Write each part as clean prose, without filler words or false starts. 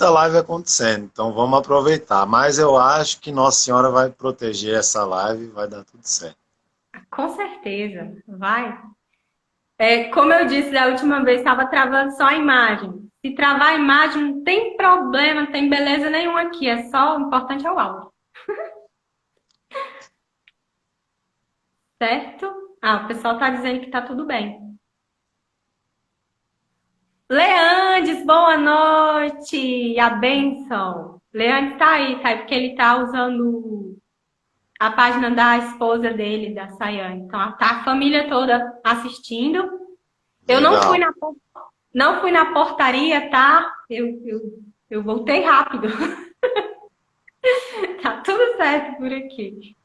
muita live acontecendo, então vamos aproveitar. Mas eu acho que Nossa Senhora vai proteger essa live e vai dar tudo certo. Com certeza, vai. Como eu disse da última vez, estava travando só a imagem. Se travar a imagem, não tem problema, não tem beleza nenhuma aqui. É só, o importante é o áudio. Certo? Ah, o pessoal está dizendo que está tudo bem. Leandes, boa noite! A bênção. Leandes tá aí, porque ele tá usando a página da esposa dele, da Sayane. Então, tá a família toda assistindo. Eu Legal. não fui na portaria, tá? Eu voltei rápido. Tá tudo certo por aqui.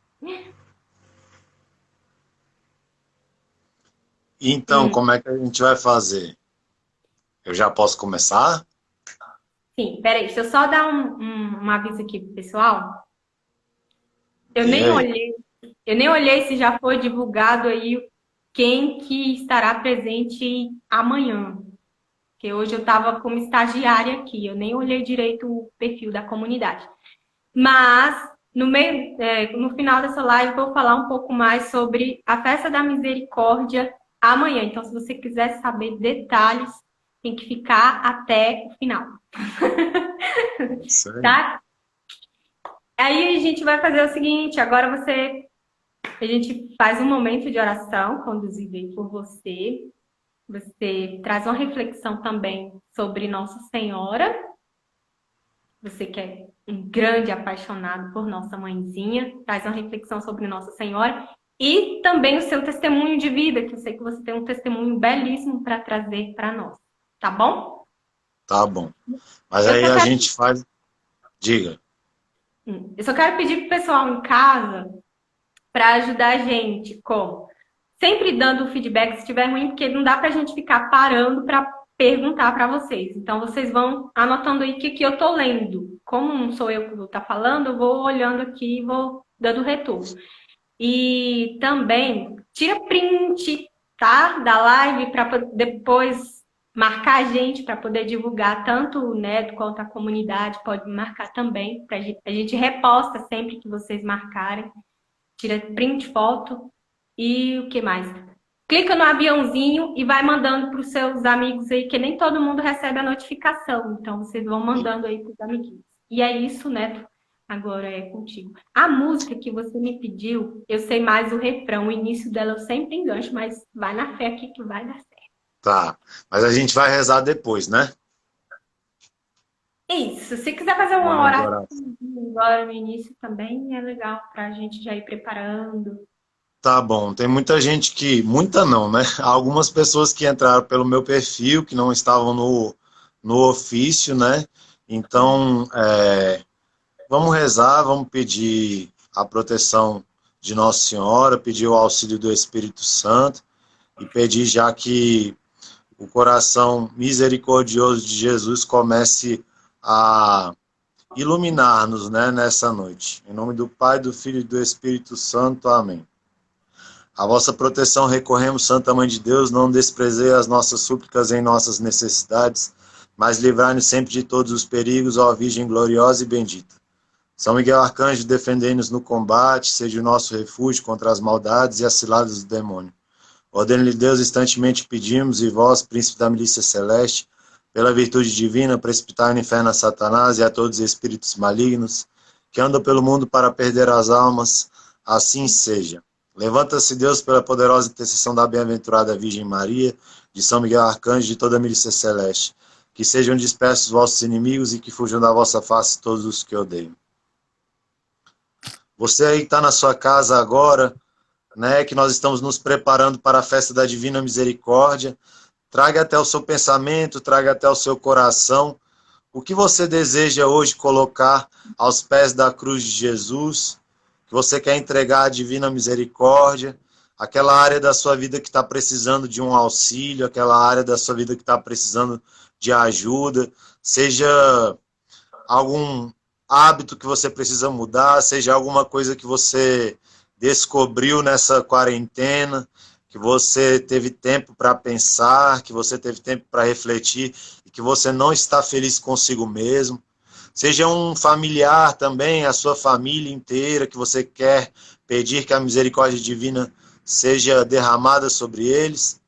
Então, Hum, como é que a gente vai fazer? Eu já posso começar? sim, peraí, deixa eu só dar um aviso aqui pro pessoal. Eu E nem aí? olhei, eu nem olhei se já foi divulgado aí quem que estará presente amanhã. Porque hoje eu estava como estagiária aqui, eu nem olhei direito o perfil da comunidade. Mas no final dessa live, eu vou falar um pouco mais sobre a Festa da Misericórdia amanhã. Então, se você quiser saber detalhes, tem que ficar até o final, É isso aí. tá? Aí a gente vai fazer o seguinte, a gente faz um momento de oração conduzido aí por você. Você traz uma reflexão também sobre Nossa Senhora. Você que é um grande apaixonado por Nossa Mãezinha, traz uma reflexão sobre Nossa Senhora e também o seu testemunho de vida, que eu sei que você tem um testemunho belíssimo para trazer para nós, tá bom? Tá bom. Mas Eu aí só a quero, gente faz. Diga. eu só quero pedir pro pessoal em casa para ajudar a gente, como? Sempre dando feedback se estiver ruim, porque não dá para a gente ficar parando para perguntar para vocês. Então, vocês vão anotando aí o que eu tô lendo. Como não sou eu que vou estar falando, eu vou olhando aqui e vou dando retorno. E também tira print, tá? Da live para depois marcar a gente para poder divulgar tanto o Neto quanto a comunidade. Pode marcar também. A gente reposta sempre que vocês marcarem. Tira print, foto e o que mais? Clica no aviãozinho e vai mandando para os seus amigos aí, que nem todo mundo recebe a notificação. Então, vocês vão mandando aí para os amiguinhos. E é isso, Neto. Agora é contigo. A música que você me pediu, eu sei mais o refrão. O início dela eu sempre engancho, mas vai na fé aqui que vai dar certo. Tá. Mas a gente vai rezar depois, né? Isso. Se quiser fazer uma Uma oração adoração. agora no início também, é legal para a gente já ir preparando. Tá bom. Tem muita gente que. Muita não, né? Algumas pessoas que entraram pelo meu perfil, que não estavam no ofício, né? Então, vamos rezar, vamos pedir a proteção de Nossa Senhora, pedir o auxílio do Espírito Santo e pedir já que o coração misericordioso de Jesus comece a iluminar-nos, né, nessa noite. Em nome do Pai, do Filho e do Espírito Santo. Amém. A vossa proteção recorremos, Santa Mãe de Deus, não desprezei as nossas súplicas em nossas necessidades, mas livrai-nos sempre de todos os perigos, ó Virgem gloriosa e bendita. São Miguel Arcanjo, defendei-nos no combate, seja o nosso refúgio contra as maldades e as ciladas do demônio. Ordene-lhe Deus, instantemente pedimos, e vós, príncipe da milícia celeste, pela virtude divina, precipitai no inferno a Satanás e a todos os espíritos malignos, que andam pelo mundo para perder as almas, assim seja. Levanta-se Deus pela poderosa intercessão da bem-aventurada Virgem Maria, de São Miguel Arcanjo e de toda a milícia celeste, que sejam dispersos os vossos inimigos e que fujam da vossa face todos os que odeiam. Você aí que está na sua casa agora, né, que nós estamos nos preparando para a festa da Divina Misericórdia, traga até o seu pensamento, traga até o seu coração o que você deseja hoje colocar aos pés da cruz de Jesus, que você quer entregar à Divina Misericórdia, aquela área da sua vida que está precisando de um auxílio, aquela área da sua vida que está precisando de ajuda, seja algum hábito que você precisa mudar, seja alguma coisa que você descobriu nessa quarentena, que você teve tempo para pensar, que você teve tempo para refletir e que você não está feliz consigo mesmo. Seja um familiar também, a sua família inteira, que você quer pedir que a misericórdia divina seja derramada sobre eles.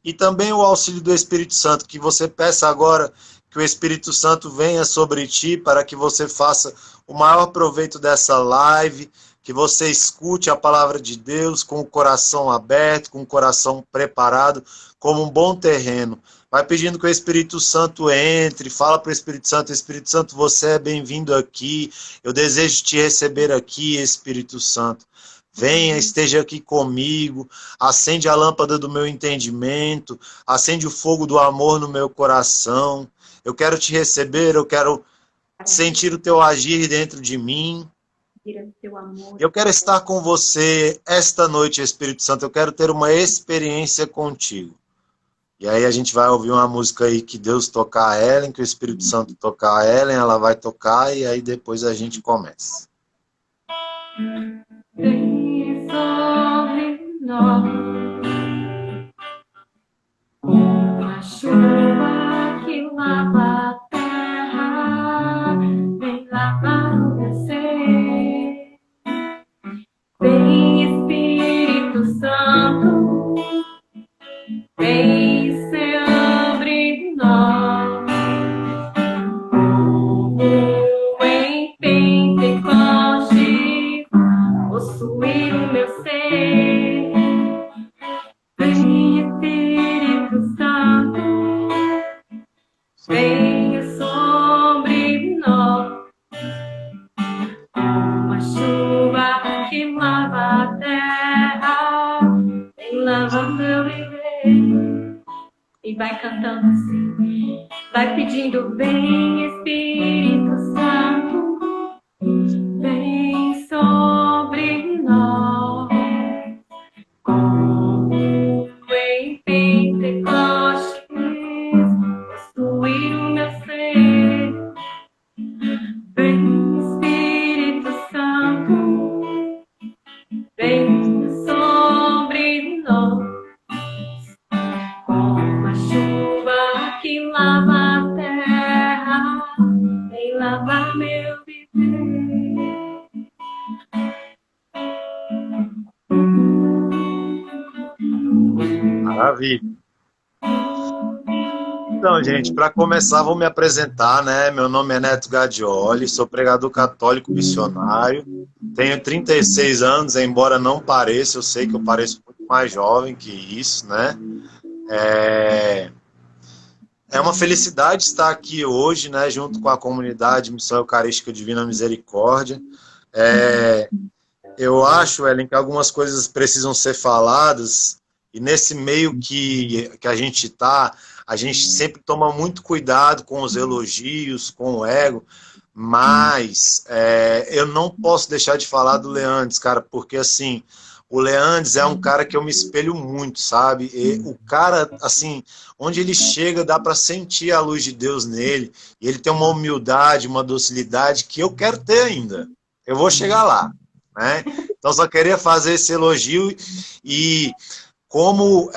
E também o auxílio do Espírito Santo, que você peça agora que o Espírito Santo venha sobre ti para que você faça o maior proveito dessa live, que você escute a palavra de Deus com o coração aberto, com o coração preparado, como um bom terreno. Vai pedindo que o Espírito Santo entre, fala para o Espírito Santo, você é bem-vindo aqui, eu desejo te receber aqui, Espírito Santo. Venha, esteja aqui comigo, acende a lâmpada do meu entendimento, acende o fogo do amor no meu coração. Eu quero te receber, eu quero sentir o teu agir dentro de mim. Eu quero estar com você esta noite, Espírito Santo. Eu quero ter uma experiência contigo. E aí a gente vai ouvir uma música aí que Deus tocar a Ellen, que o Espírito Santo tocar a Ellen, ela vai tocar e aí depois a gente começa. Vem sobre nós, uma chuva que lava a terra, vem lavar o meu ser. Vem Espírito Santo, vem sobre nós, como em Pentecostes, possuir o meu ser. Vem Espírito Santo, vem sobre nós, uma chuva que lava a terra, vem lavando meu viver. E vai cantando assim, vai pedindo, vem Espírito Santo, vem sobre nós, como em Pentecostes, possuir o meu ser. Vem Espírito Santo, vem sobre nós, como a chuva que lava a terra, vem lavar meu viver. Maravilha. Então, gente, para começar, vou me apresentar, né? Meu nome é Neto Gadioli, sou pregador católico missionário, tenho 36 anos, embora não pareça, eu sei que eu pareço muito mais jovem que isso, né? É uma felicidade estar aqui hoje, né, junto com a comunidade Missão Eucarística Divina Misericórdia. Eu acho, Ellen, que algumas coisas precisam ser faladas, e nesse meio que a gente está, a gente sempre toma muito cuidado com os elogios, com o ego, mas eu não posso deixar de falar do Leandres, cara, porque assim, o Leandres é um cara que eu me espelho muito, sabe? E o cara, assim, onde ele chega, dá para sentir a luz de Deus nele, e ele tem uma humildade, uma docilidade que eu quero ter ainda. Eu vou chegar lá, né? Então só queria fazer esse elogio e como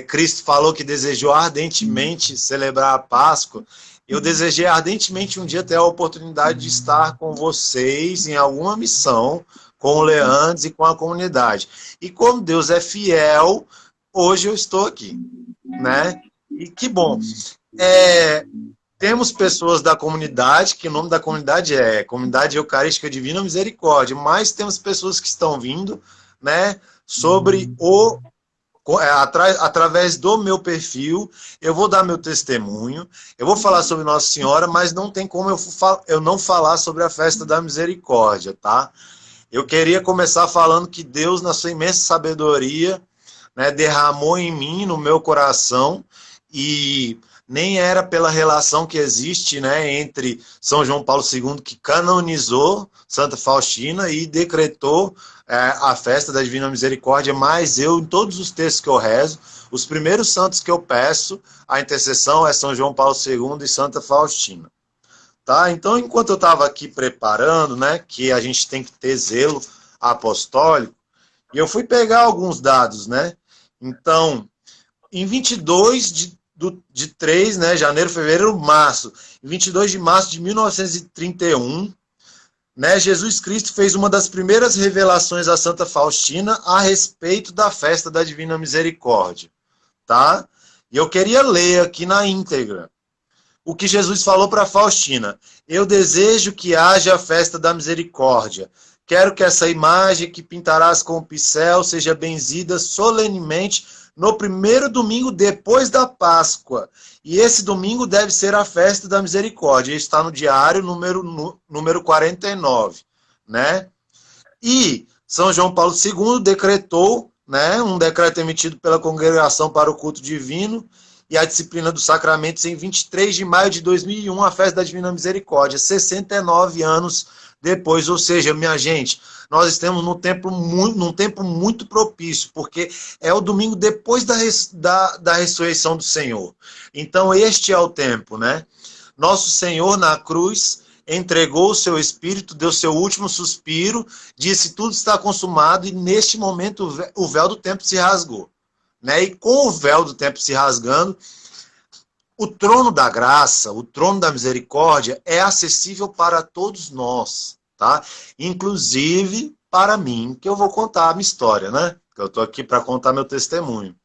Cristo falou que desejou ardentemente celebrar a Páscoa, eu desejei ardentemente um dia ter a oportunidade de estar com vocês em alguma missão, com o Leandros e com a comunidade. E como Deus é fiel, hoje eu estou aqui, né? E que bom. Temos pessoas da comunidade, que o nome da comunidade é Comunidade Eucarística Divina Misericórdia, mas temos pessoas que estão vindo, né, sobre através do meu perfil, eu vou dar meu testemunho, eu vou falar sobre Nossa Senhora, mas não tem como eu não falar sobre a festa da misericórdia, tá? Eu queria começar falando que Deus, na sua imensa sabedoria, né, derramou em mim, no meu coração, e nem era pela relação que existe, né, entre São João Paulo II, que canonizou Santa Faustina e decretou a festa da Divina Misericórdia, mas eu, em todos os textos que eu rezo, os primeiros santos que eu peço a intercessão é São João Paulo II e Santa Faustina. Tá? Então, enquanto eu estava aqui preparando, né, que a gente tem que ter zelo apostólico, e eu fui pegar alguns dados, né? Então, em 22 de 3, né, janeiro, fevereiro, março, 22 de março de 1931, né, Jesus Cristo fez uma das primeiras revelações a Santa Faustina a respeito da festa da Divina Misericórdia, tá? E eu queria ler aqui na íntegra o que Jesus falou para Faustina. Eu desejo que haja a festa da misericórdia. Quero que essa imagem que pintarás com o pincel seja benzida solenemente no primeiro domingo depois da Páscoa. E esse domingo deve ser a festa da misericórdia. Isso está no diário número 49, né? E São João Paulo II decretou, né, um decreto emitido pela Congregação para o Culto Divino e a Disciplina dos Sacramentos em 23 de maio de 2001, a festa da Divina Misericórdia, 69 anos depois. Ou seja, minha gente, nós estamos num tempo muito propício, porque é o domingo depois da ressurreição do Senhor. Então, este é o tempo, né? Nosso Senhor, na cruz, entregou o seu Espírito, deu seu último suspiro, disse tudo está consumado, e neste momento o véu do tempo se rasgou. Né? E com o véu do tempo se rasgando, o trono da graça, o trono da misericórdia é acessível para todos nós, tá? Inclusive para mim, que eu vou contar a minha história, né? Eu estou aqui para contar meu testemunho.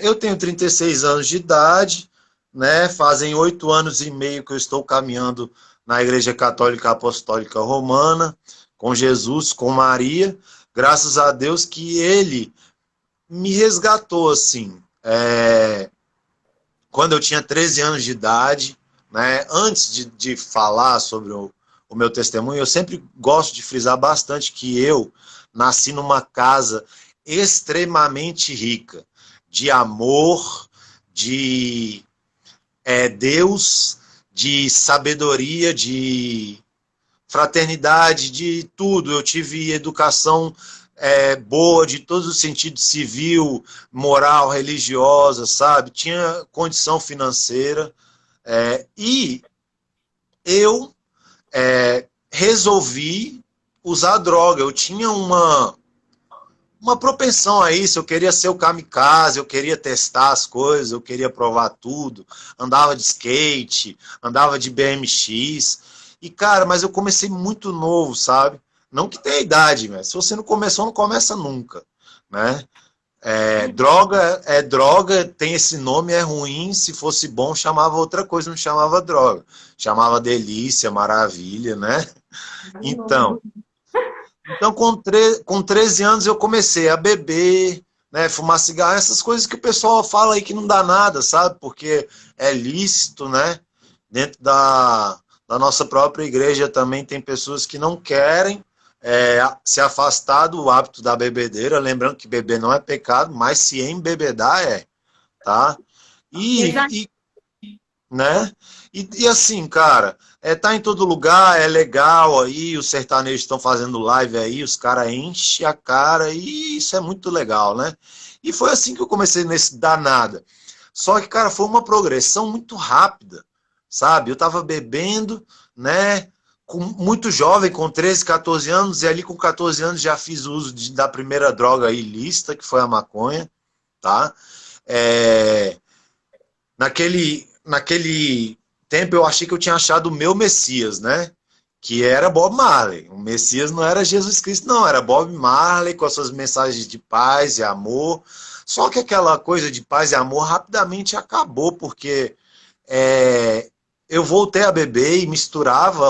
Eu tenho 36 anos de idade, né? Fazem 8 anos e meio que eu estou caminhando na Igreja Católica Apostólica Romana, com Jesus, com Maria, graças a Deus que Ele me resgatou, assim, quando eu tinha 13 anos de idade, né, antes de falar sobre o meu testemunho, eu sempre gosto de frisar bastante que eu nasci numa casa extremamente rica, de amor, de Deus, de sabedoria, de fraternidade, de tudo. Eu tive educação boa de todos os sentidos, civil, moral, religiosa, sabe? Tinha condição financeira. E eu resolvi usar droga. Eu tinha uma propensão a isso. Eu queria ser o kamikaze, eu queria testar as coisas, eu queria provar tudo. Andava de skate, andava de BMX. E, cara, mas eu comecei muito novo, sabe? Não que tenha idade, mas se você não começou, não começa nunca, né? Droga, tem esse nome, é ruim, se fosse bom chamava outra coisa, não chamava droga. Chamava delícia, maravilha, né? Então com 13 anos eu comecei a beber, né, fumar cigarro, essas coisas que o pessoal fala aí que não dá nada, sabe? Porque é lícito, né? Dentro da nossa própria igreja também tem pessoas que não querem se afastar do hábito da bebedeira, lembrando que beber não é pecado, mas se embebedar tá? Né? E assim, cara, tá em todo lugar, é legal aí, os sertanejos estão fazendo live aí, os caras enchem a cara e isso é muito legal, né? E foi assim que eu comecei nesse danada. Só que, cara, foi uma progressão muito rápida, sabe? Eu tava bebendo, né? Muito jovem, com 13, 14 anos, e ali com 14 anos já fiz uso da primeira droga ilícita, que foi a maconha, tá? Naquele tempo eu achei que eu tinha achado o meu Messias, né? Que era Bob Marley. O Messias não era Jesus Cristo, não, era Bob Marley com as suas mensagens de paz e amor. Só que aquela coisa de paz e amor rapidamente acabou, porque eu voltei a beber e misturava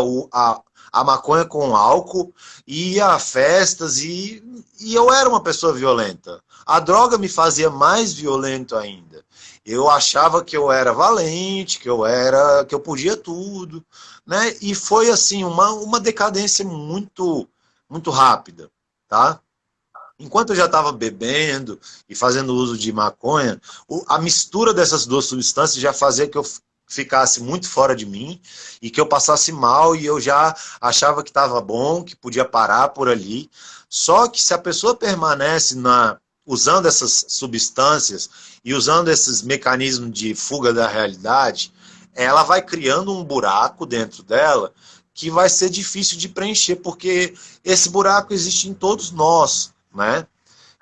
a maconha com álcool, ia a festas e eu era uma pessoa violenta. A droga me fazia mais violento ainda. Eu achava que eu era valente, que eu podia tudo, né? E foi assim uma decadência muito muito rápida, tá? Enquanto eu já estava bebendo e fazendo uso de maconha, a mistura dessas duas substâncias já fazia que eu ficasse muito fora de mim e que eu passasse mal e eu já achava que estava bom, que podia parar por ali. Só que se a pessoa permanece usando essas substâncias e usando esses mecanismos de fuga da realidade, ela vai criando um buraco dentro dela que vai ser difícil de preencher, porque esse buraco existe em todos nós, né?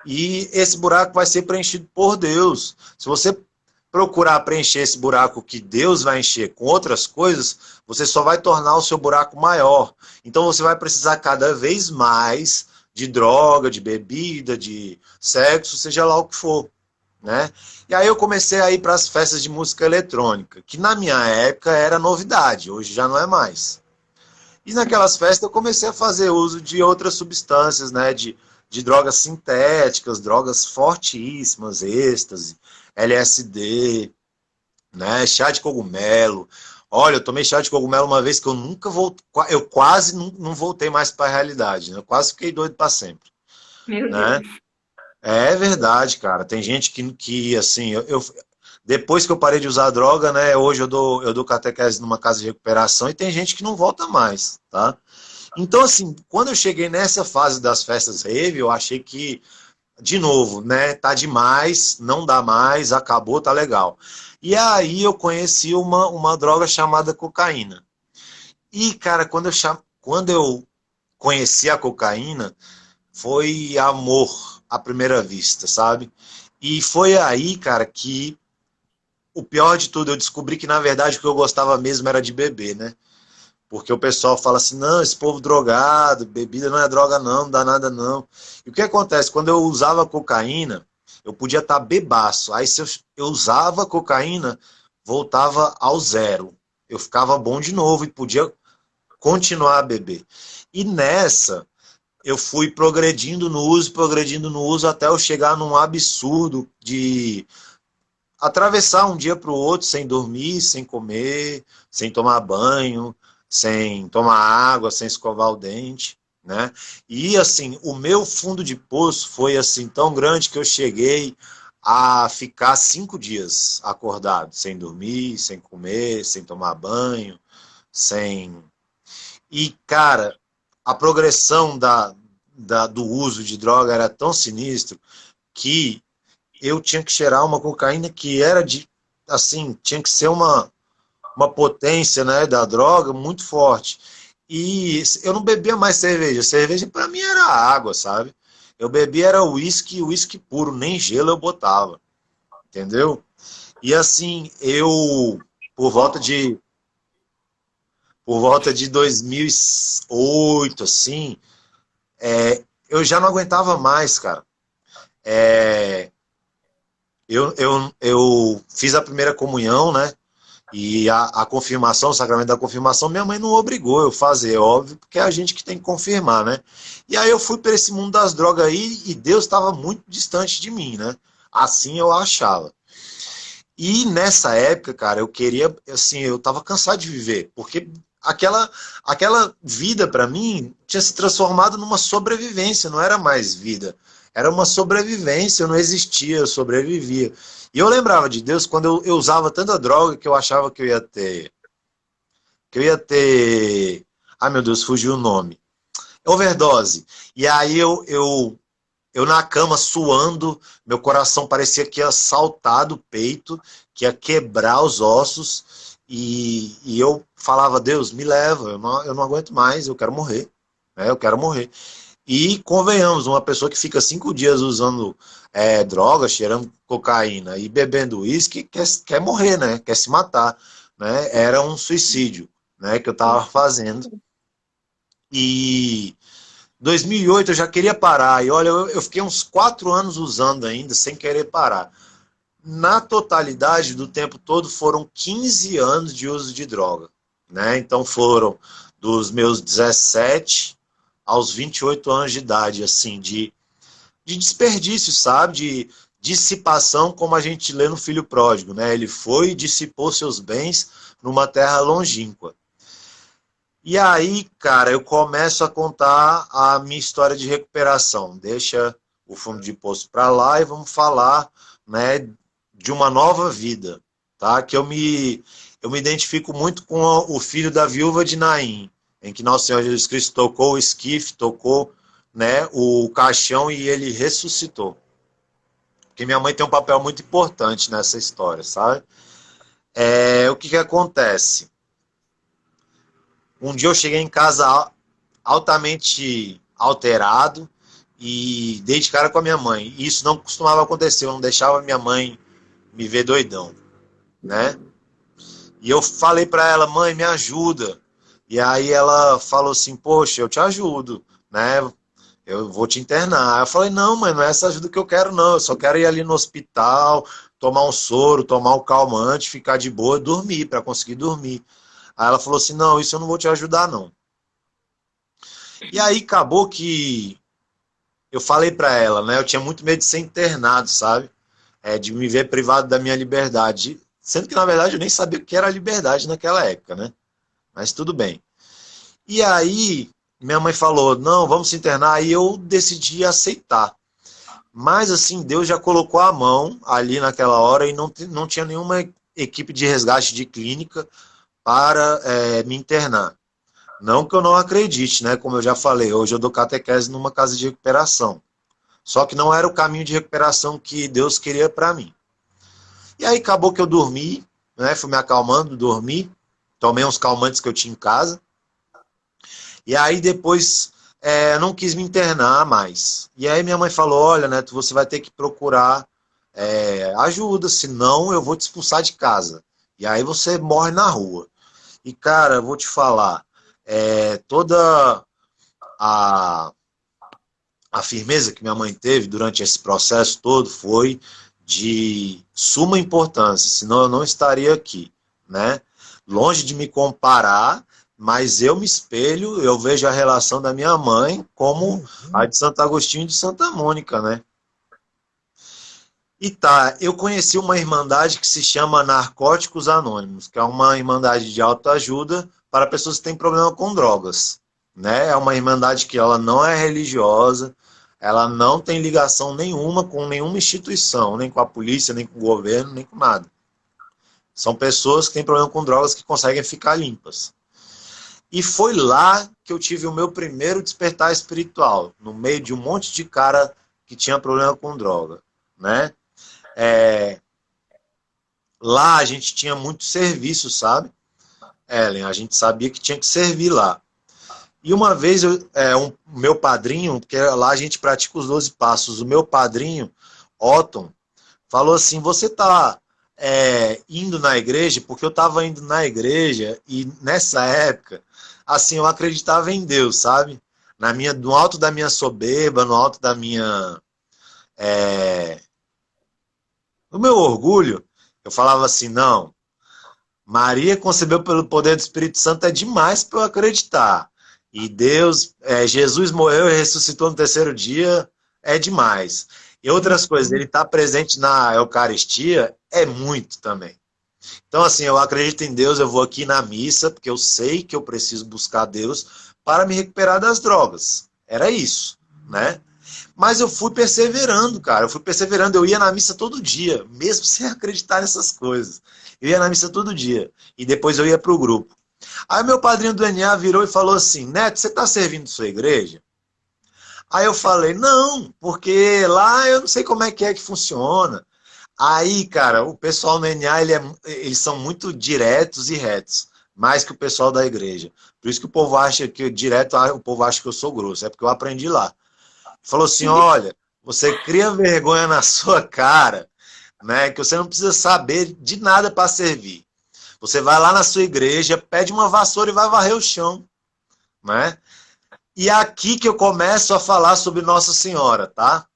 E esse buraco vai ser preenchido por Deus. Se você procurar preencher esse buraco que Deus vai encher com outras coisas, você só vai tornar o seu buraco maior. Então você vai precisar cada vez mais de droga, de bebida, de sexo, seja lá o que for, né? E aí eu comecei a ir para as festas de música eletrônica, que na minha época era novidade, hoje já não é mais. E naquelas festas eu comecei a fazer uso de outras substâncias, né? De drogas sintéticas, drogas fortíssimas, êxtase, LSD, né? Chá de cogumelo. Olha, eu tomei chá de cogumelo uma vez que eu nunca voltei, eu quase não voltei mais para a realidade, né? Eu quase fiquei doido para sempre, Meu né? Deus. É verdade, cara. Tem gente que assim, depois que eu parei de usar droga, né? Hoje eu dou catequese numa casa de recuperação e tem gente que não volta mais, tá? Então, assim, quando eu cheguei nessa fase das festas rave, eu achei que, de novo, né? Tá demais, não dá mais, acabou, tá legal. E aí eu conheci uma droga chamada cocaína. E, cara, quando eu conheci a cocaína, foi amor à primeira vista, sabe? E foi aí, cara, que o pior de tudo, eu descobri que, na verdade, o que eu gostava mesmo era de beber, né? Porque o pessoal fala assim, não, esse povo drogado, bebida não é droga não, não dá nada não. E o que acontece? Quando eu usava cocaína, eu podia estar bebaço. Aí se eu usava cocaína, voltava ao zero. Eu ficava bom de novo e podia continuar a beber. E nessa, eu fui progredindo no uso, até eu chegar num absurdo de atravessar um dia para o outro sem dormir, sem comer, sem tomar banho, sem tomar água, sem escovar o dente, né? E assim, o meu fundo de poço foi assim tão grande que eu cheguei a ficar 5 dias acordado, sem dormir, sem comer, sem tomar banho, sem... E, cara, a progressão do uso de droga era tão sinistro que eu tinha que cheirar uma cocaína que era de, assim, tinha que ser uma potência, né, da droga muito forte. E eu não bebia mais cerveja. Cerveja para mim era água, sabe? Eu bebia era uísque puro, nem gelo eu botava, entendeu? E assim, por volta de por volta de 2008, assim, eu já não aguentava mais, cara. É, eu fiz a primeira comunhão, né? E a confirmação, o sacramento da confirmação, minha mãe não obrigou eu a fazer, óbvio, porque é a gente que tem que confirmar, né? E aí eu fui para esse mundo das drogas aí e Deus estava muito distante de mim, né? Assim eu achava. E nessa época, cara, eu queria, assim, eu tava cansado de viver, porque aquela vida para mim tinha se transformado numa sobrevivência, não era mais vida. Era uma sobrevivência, eu não existia, eu sobrevivia. E eu lembrava de Deus quando eu usava tanta droga que eu achava que eu ia ter, ai meu Deus, fugiu o nome. Overdose. E aí eu na cama suando, meu coração parecia que ia saltar do peito, que ia quebrar os ossos, e eu falava, Deus, me leva, eu não aguento mais, eu quero morrer, né, eu quero morrer. E convenhamos, uma pessoa que fica 5 dias usando droga, cheirando cocaína e bebendo uísque, quer morrer, né, quer se matar, né, era um suicídio, né, que eu estava fazendo. E 2008 eu já queria parar, e olha, eu fiquei uns 4 anos usando ainda, sem querer parar. Na totalidade do tempo todo foram 15 anos de uso de droga, né? Então foram dos meus 17 aos 28 anos de idade, assim, de desperdício, sabe? De dissipação, como a gente lê no Filho Pródigo, né? Ele foi e dissipou seus bens numa terra longínqua. E aí, cara, eu começo a contar a minha história de recuperação. Deixa o fundo de poço para lá e vamos falar, né, de uma nova vida, tá? Que eu me identifico muito com o filho da viúva de Naim, em que Nosso Senhor Jesus Cristo tocou o esquife, tocou, né, o caixão e ele ressuscitou. Porque minha mãe tem um papel muito importante nessa história, sabe? O que acontece? Um dia eu cheguei em casa altamente alterado e dei de cara com a minha mãe. E isso não costumava acontecer, eu não deixava minha mãe me ver doidão. né? E eu falei para ela, mãe, me ajuda. E aí ela falou assim, poxa, eu te ajudo, né? Eu vou te internar. Aí eu falei, não, mãe, não é essa ajuda que eu quero, não. Eu só quero ir ali no hospital, tomar um soro, tomar um calmante, ficar de boa e dormir, para conseguir dormir. Aí ela falou assim, não, isso eu não vou te ajudar, não. E aí acabou que eu falei para ela, né? Eu tinha muito medo de ser internado, sabe? De me ver privado da minha liberdade. Sendo que, na verdade, eu nem sabia o que era liberdade naquela época, né? Mas tudo bem. E aí, minha mãe falou, não, vamos se internar. Aí eu decidi aceitar. Mas, assim, Deus já colocou a mão ali naquela hora e não tinha nenhuma equipe de resgate de clínica para me internar. Não que eu não acredite, né? Como eu já falei, hoje eu dou catequese numa casa de recuperação. Só que não era o caminho de recuperação que Deus queria para mim. E aí acabou que eu dormi, né? Fui me acalmando, dormi. Tomei uns calmantes que eu tinha em casa. E aí depois não quis me internar mais. E aí minha mãe falou, olha, Neto, você vai ter que procurar ajuda, senão eu vou te expulsar de casa. E aí você morre na rua. E cara, eu vou te falar, toda a, a firmeza que minha mãe teve durante esse processo todo foi de suma importância, senão eu não estaria aqui, né? Longe de me comparar, mas eu me espelho, eu vejo a relação da minha mãe como a de Santo Agostinho e de Santa Mônica, né? E tá, eu conheci uma irmandade que se chama Narcóticos Anônimos, que é uma irmandade de autoajuda para pessoas que têm problema com drogas, né? É uma irmandade que ela não é religiosa, ela não tem ligação nenhuma com nenhuma instituição, nem com a polícia, nem com o governo, nem com nada. São pessoas que têm problema com drogas que conseguem ficar limpas. E foi lá que eu tive o meu primeiro despertar espiritual, no meio de um monte de cara que tinha problema com droga, né? Lá a gente tinha muito serviço, sabe, Ellen? A gente sabia que tinha que servir lá. E uma vez, meu padrinho, porque lá a gente pratica os 12 passos, o meu padrinho, Otton, falou assim, você está indo na igreja? Porque eu estava indo na igreja e nessa época, assim, eu acreditava em Deus, sabe? No alto da minha soberba, no alto da minha... do meu orgulho, eu falava assim, não, Maria concebeu pelo poder do Espírito Santo é demais para eu acreditar. E Deus, Jesus morreu e ressuscitou no terceiro dia, é demais. E outras coisas, ele está presente na Eucaristia, é muito também. Então, assim, eu acredito em Deus, eu vou aqui na missa, porque eu sei que eu preciso buscar Deus para me recuperar das drogas. Era isso, né? Mas eu fui perseverando, cara. Eu fui perseverando. Eu ia na missa todo dia, mesmo sem acreditar nessas coisas. Eu ia na missa todo dia. E depois eu ia para o grupo. Aí meu padrinho do NA virou e falou assim, Neto, você está servindo sua igreja? Aí eu falei, não, porque lá eu não sei como é que funciona. Aí, cara, o pessoal no NA, eles são muito diretos e retos. Mais que o pessoal da igreja. Por isso que o povo acha que o povo acha que eu sou grosso. É porque eu aprendi lá. Falou assim, olha, você cria vergonha na sua cara, né, que você não precisa saber de nada para servir. Você vai lá na sua igreja, pede uma vassoura e vai varrer o chão, né? E é aqui que eu começo a falar sobre Nossa Senhora, tá?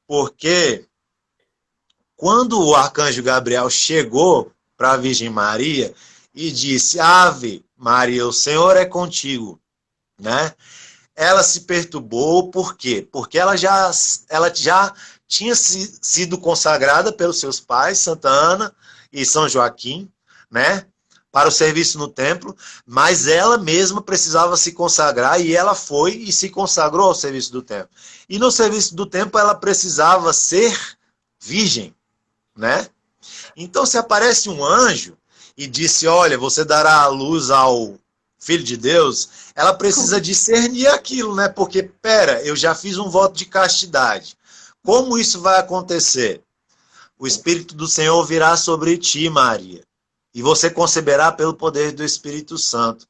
Porque quando o arcanjo Gabriel chegou para a Virgem Maria e disse, Ave Maria, o Senhor é contigo, né? Ela se perturbou, por quê? Porque ela já tinha sido consagrada pelos seus pais, Santa Ana e São Joaquim, né, para o serviço no templo, mas ela mesma precisava se consagrar e ela foi e se consagrou ao serviço do templo. E no serviço do templo ela precisava ser virgem, né? Então se aparece um anjo e disse, olha, você dará a luz ao Filho de Deus, ela precisa discernir aquilo, né? Porque, pera, eu já fiz um voto de castidade. Como isso vai acontecer? O Espírito do Senhor virá sobre ti, Maria, e você conceberá pelo poder do Espírito Santo.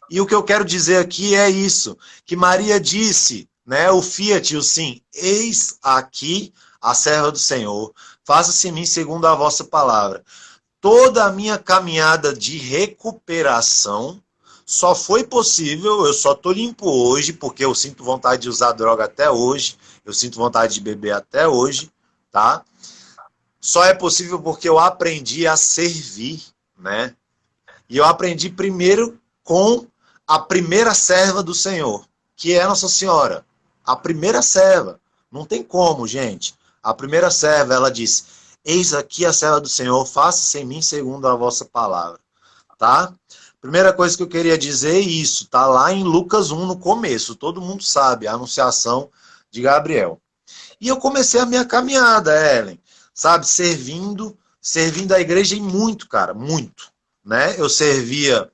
E o que eu quero dizer aqui é isso, que Maria disse, né, o fiat, o sim, eis aqui a serva do Senhor, faça-se em mim segundo a vossa palavra. toda a minha caminhada de recuperação só foi possível, eu só tô limpo hoje, porque eu sinto vontade de usar droga até hoje, eu sinto vontade de beber até hoje, tá? Só é possível porque eu aprendi a servir, né? E eu aprendi primeiro com a primeira serva do Senhor, que é Nossa Senhora. A primeira serva. Não tem como, gente. A primeira serva, ela diz: eis aqui a serva do Senhor, faça-se em mim segundo a vossa palavra. Tá? Primeira coisa que eu queria dizer é isso. Tá lá em Lucas 1, no começo. Todo mundo sabe, a anunciação de Gabriel. E eu comecei a minha caminhada, Ellen. Sabe? Servindo a igreja em muito, cara. Muito. Né? Eu servia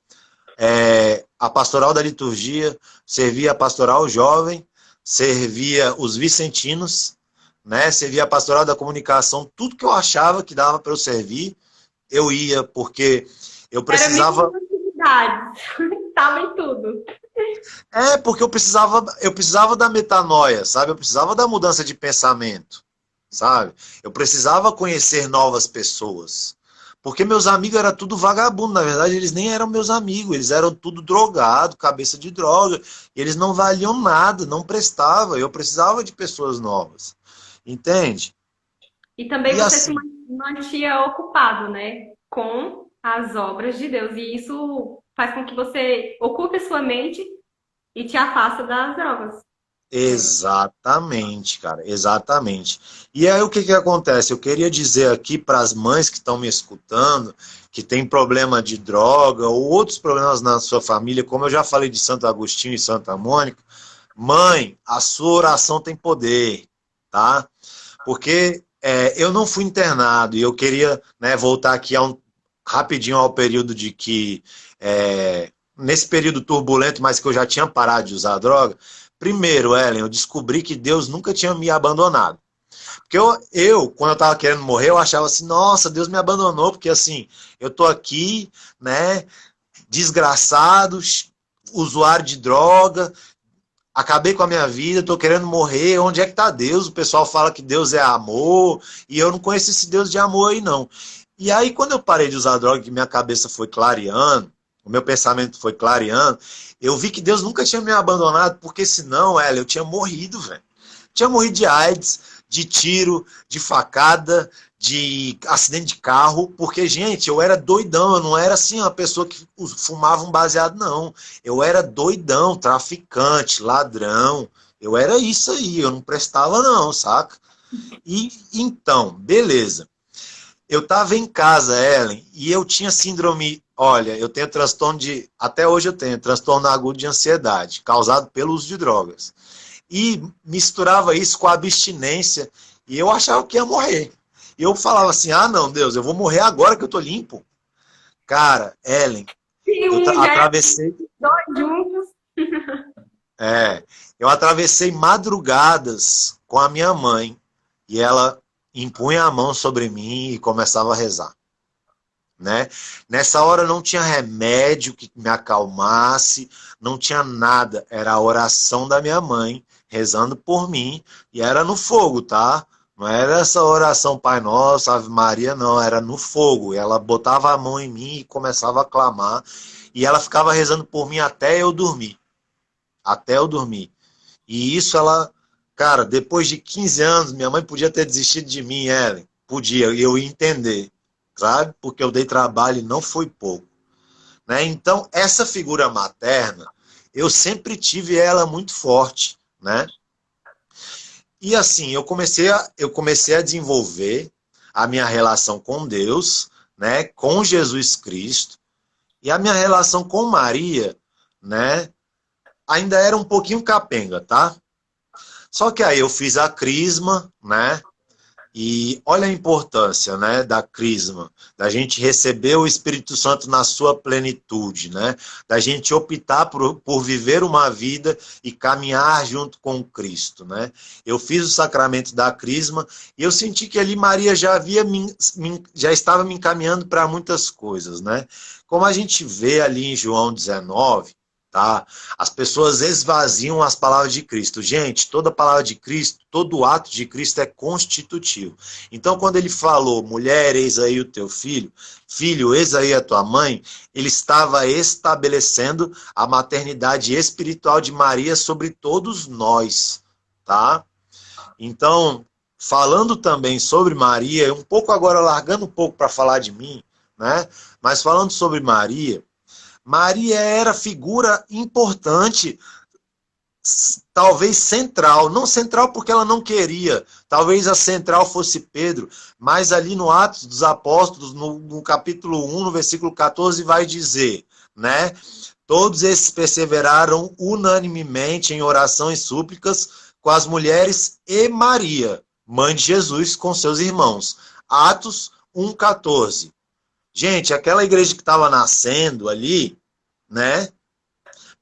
a pastoral da liturgia, servia a pastoral jovem, servia os vicentinos, né? Servia a pastoral da comunicação, tudo que eu achava que dava para eu servir, eu ia, porque eu precisava... Estava em tudo. Porque eu precisava da metanoia, sabe? Eu precisava da mudança de pensamento, sabe? Eu precisava conhecer novas pessoas. Porque meus amigos eram tudo vagabundo, na verdade eles nem eram meus amigos, eles eram tudo drogado, cabeça de droga, e eles não valiam nada, não prestavam, eu precisava de pessoas novas, entende? E também E você assim, se mantinha ocupado, né, com as obras de Deus, e isso faz com que você ocupe a sua mente e te afasta das drogas. exatamente, cara, exatamente. E aí o que que acontece? Eu queria dizer aqui para as mães que estão me escutando, que tem problema de droga ou outros problemas na sua família, como eu já falei de Santo Agostinho e Santa Mônica, mãe, a sua oração tem poder, tá? Porque eu não fui internado e eu queria, né, voltar aqui rapidinho ao período de que, nesse período turbulento, mas que eu já tinha parado de usar droga. Primeiro, Ellen, eu descobri que Deus nunca tinha me abandonado. Porque quando eu estava querendo morrer, eu achava assim, nossa, Deus me abandonou, porque assim, eu tô aqui, né, desgraçado, usuário de droga, acabei com a minha vida, tô querendo morrer, onde é que tá Deus? O pessoal fala que Deus é amor, e eu não conheço esse Deus de amor aí, não. E aí, quando eu parei de usar droga, que minha cabeça foi clareando, o meu pensamento foi clareando, eu vi que Deus nunca tinha me abandonado, porque senão, eu tinha morrido, velho. Tinha morrido de AIDS, de tiro, de facada, de acidente de carro, porque, gente, eu era doidão, eu não era assim uma pessoa que fumava um baseado, não. Eu era doidão, traficante, ladrão, eu era isso aí, eu não prestava não, saca? E então, beleza. Eu tava em casa, Ellen, e eu tinha síndrome, olha, eu tenho até hoje eu tenho transtorno agudo de ansiedade, causado pelo uso de drogas. E misturava isso com a abstinência, e eu achava que ia morrer. E eu falava assim, não, Deus, eu vou morrer agora que eu tô limpo. Cara, Ellen, eu atravessei... Dois juntos. Eu atravessei madrugadas com a minha mãe, e ela impunha a mão sobre mim e começava a rezar. Né? Nessa hora não tinha remédio que me acalmasse, não tinha nada, era a oração da minha mãe, rezando por mim, e era no fogo, tá? Não era essa oração Pai Nosso, Ave Maria, não, era no fogo. Ela botava a mão em mim e começava a clamar, e ela ficava rezando por mim até eu dormir. Até eu dormir. E isso cara, depois de 15 anos, minha mãe podia ter desistido de mim, Ellen. Podia, e eu ia entender, sabe? Porque eu dei trabalho e não foi pouco. Né? Então, essa figura materna, eu sempre tive ela muito forte, né? E assim, eu comecei a desenvolver a minha relação com Deus, né? Com Jesus Cristo, e a minha relação com Maria, né? Ainda era um pouquinho capenga, tá? Só que aí eu fiz a crisma, né? E olha a importância, né, da crisma, da gente receber o Espírito Santo na sua plenitude, né? Da gente optar por viver uma vida e caminhar junto com Cristo, né? Eu fiz o sacramento da crisma e eu senti que ali Maria já estava me encaminhando para muitas coisas, né? Como a gente vê ali em João 19, tá? As pessoas esvaziam as palavras de Cristo. Gente, toda palavra de Cristo, todo ato de Cristo é constitutivo. Então, quando ele falou, mulher, eis aí o teu filho, filho, eis aí a tua mãe, ele estava estabelecendo a maternidade espiritual de Maria sobre todos nós, tá? Então, falando também sobre Maria, um pouco agora largando um pouco para falar de mim, né? Mas falando sobre Maria, Maria era figura importante, talvez central. Não central porque ela não queria. Talvez a central fosse Pedro. Mas ali no Atos dos Apóstolos, no capítulo 1, no versículo 14, vai dizer, né? Todos esses perseveraram unanimemente em oração e súplicas com as mulheres e Maria, mãe de Jesus, com seus irmãos. Atos 1,14. Gente, aquela igreja que estava nascendo ali, né?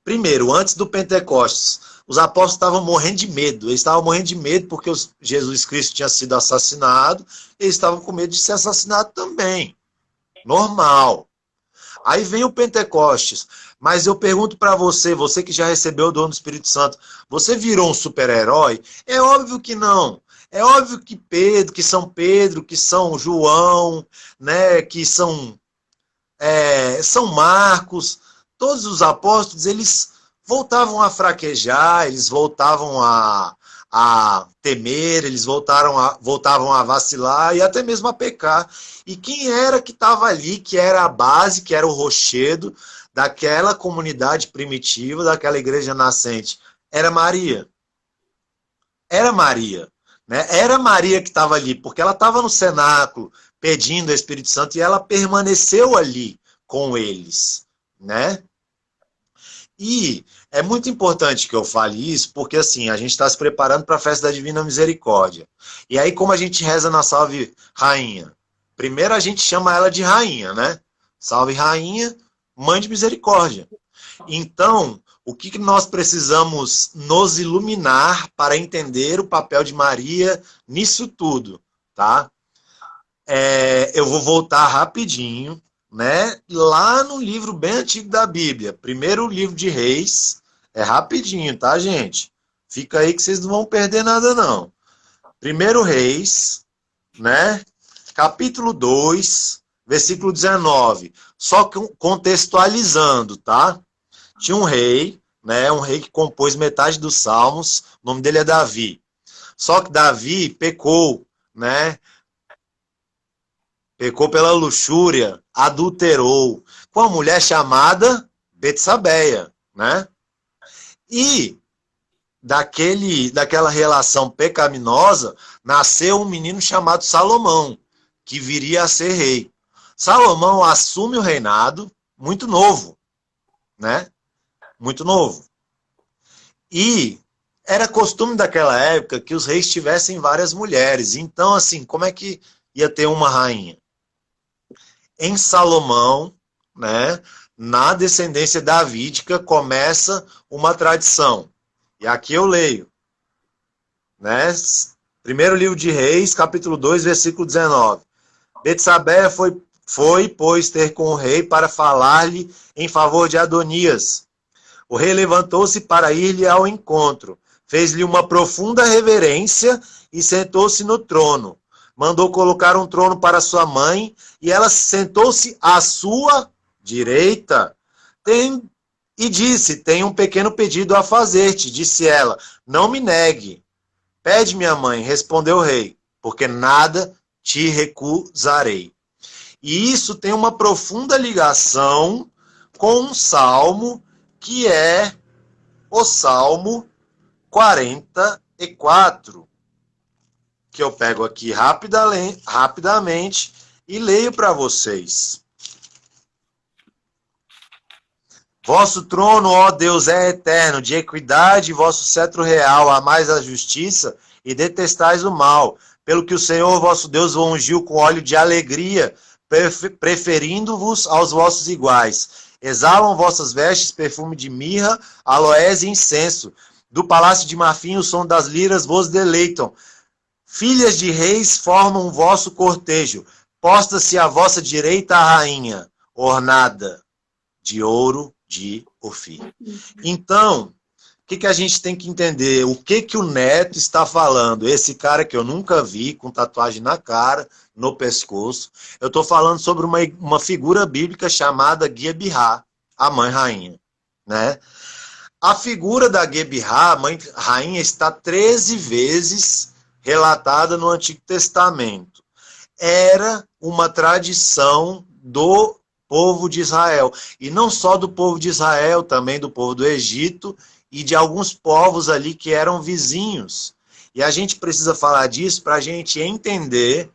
Primeiro, antes do Pentecostes, os apóstolos estavam morrendo de medo. Eles estavam morrendo de medo porque Jesus Cristo tinha sido assassinado. Eles estavam com medo de ser assassinado também. Normal. Aí vem o Pentecostes. Mas eu pergunto para você, você que já recebeu o dom do Espírito Santo, você virou um super-herói? É óbvio que não. É óbvio que Pedro, que São João, né, que São Marcos, todos os apóstolos, eles voltavam a fraquejar, eles voltavam a temer, eles voltavam a vacilar e até mesmo a pecar. E quem era que estava ali, que era a base, que era o rochedo daquela comunidade primitiva, daquela igreja nascente? Era Maria. Era Maria. Né? Era Maria que estava ali, porque ela estava no cenáculo pedindo o Espírito Santo e ela permaneceu ali com eles. Né? E é muito importante que eu fale isso, porque assim, a gente está se preparando para a festa da Divina Misericórdia. E aí, como a gente reza na Salve Rainha? Primeiro a gente chama ela de Rainha, né? Salve Rainha, Mãe de Misericórdia. Então, o que nós precisamos nos iluminar para entender o papel de Maria nisso tudo, tá? Eu vou voltar rapidinho, né? Lá no livro bem antigo da Bíblia, primeiro livro de Reis, é rapidinho, tá, gente? Fica aí que vocês não vão perder nada, não. Primeiro Reis, né? Capítulo 2, versículo 19. Só contextualizando, tá? Tinha um rei, né? Um rei que compôs metade dos salmos, o nome dele é Davi. Só que Davi pecou, né? Pecou pela luxúria, adulterou com uma mulher chamada Betsabeia, né? E daquela relação pecaminosa nasceu um menino chamado Salomão, que viria a ser rei. Salomão assume o reinado muito novo, né? Muito novo. E era costume daquela época que os reis tivessem várias mulheres. Então, assim, como é que ia ter uma rainha? Em Salomão, né, na descendência davídica, começa uma tradição. E aqui eu leio. Né? Primeiro livro de Reis, capítulo 2, versículo 19. Betsabeia foi, pois, ter com o rei para falar-lhe em favor de Adonias. O rei levantou-se para ir-lhe ao encontro. Fez-lhe uma profunda reverência e sentou-se no trono. Mandou colocar um trono para sua mãe, e ela sentou-se à sua direita. E disse, tenho um pequeno pedido a fazer-te. Disse ela, não me negue. Pede, minha mãe, respondeu o rei, porque nada te recusarei. E isso tem uma profunda ligação com um salmo, que é o Salmo 44. Que eu pego aqui rapidamente e leio para vocês. Vosso trono, ó Deus, é eterno, de equidade, vosso cetro real, amais a justiça e detestais o mal. Pelo que o Senhor, vosso Deus, vos ungiu com óleo de alegria, preferindo-vos aos vossos iguais. Exalam vossas vestes perfume de mirra, aloés e incenso. Do palácio de marfim o som das liras vos deleitam. Filhas de reis formam o vosso cortejo. Posta-se à vossa direita a rainha, ornada de ouro de o filho. Então, o que a gente tem que entender? O que o Neto está falando? Esse cara que eu nunca vi, com tatuagem na cara, no pescoço. Eu estou falando sobre uma figura bíblica chamada Gebirá, a mãe rainha. Né? A figura da Gebirá, a mãe rainha, está 13 vezes relatada no Antigo Testamento. Era uma tradição do povo de Israel. E não só do povo de Israel, também do povo do Egito e de alguns povos ali que eram vizinhos. E a gente precisa falar disso para a gente entender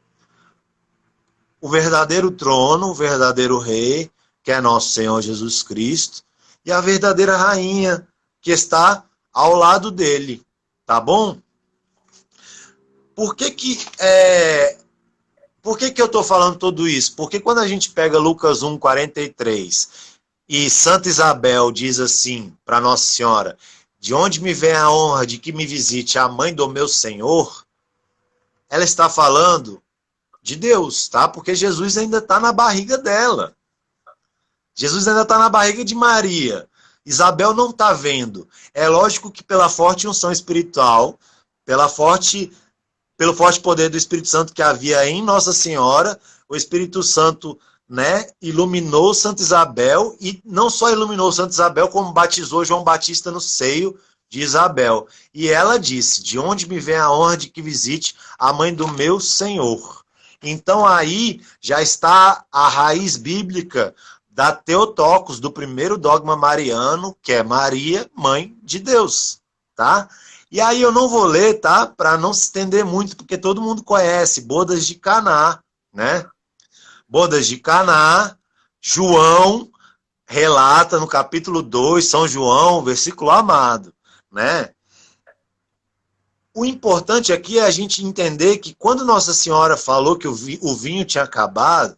o verdadeiro trono, o verdadeiro rei, que é nosso Senhor Jesus Cristo, e a verdadeira rainha, que está ao lado dele. Tá bom? Por que eu estou falando tudo isso? Porque quando a gente pega Lucas 1:43 e Santa Isabel diz assim para Nossa Senhora: de onde me vem a honra de que me visite a mãe do meu Senhor, ela está falando de Deus, tá? Porque Jesus ainda está na barriga dela. Jesus ainda está na barriga de Maria. Isabel não está vendo. É lógico que pela forte unção espiritual, pelo forte poder do Espírito Santo que havia em Nossa Senhora, o Espírito Santo, né, iluminou Santa Isabel, e não só iluminou Santa Isabel, como batizou João Batista no seio de Isabel. E ela disse: de onde me vem a honra de que visite a mãe do meu Senhor? Então aí já está a raiz bíblica da Theotokos, do primeiro dogma mariano, que é Maria, mãe de Deus, tá? E aí eu não vou ler, tá? Para não se estender muito, porque todo mundo conhece Bodas de Caná, né? Bodas de Caná, João relata no capítulo 2, São João, versículo amado, né? O importante aqui é a gente entender que quando Nossa Senhora falou que o vinho tinha acabado,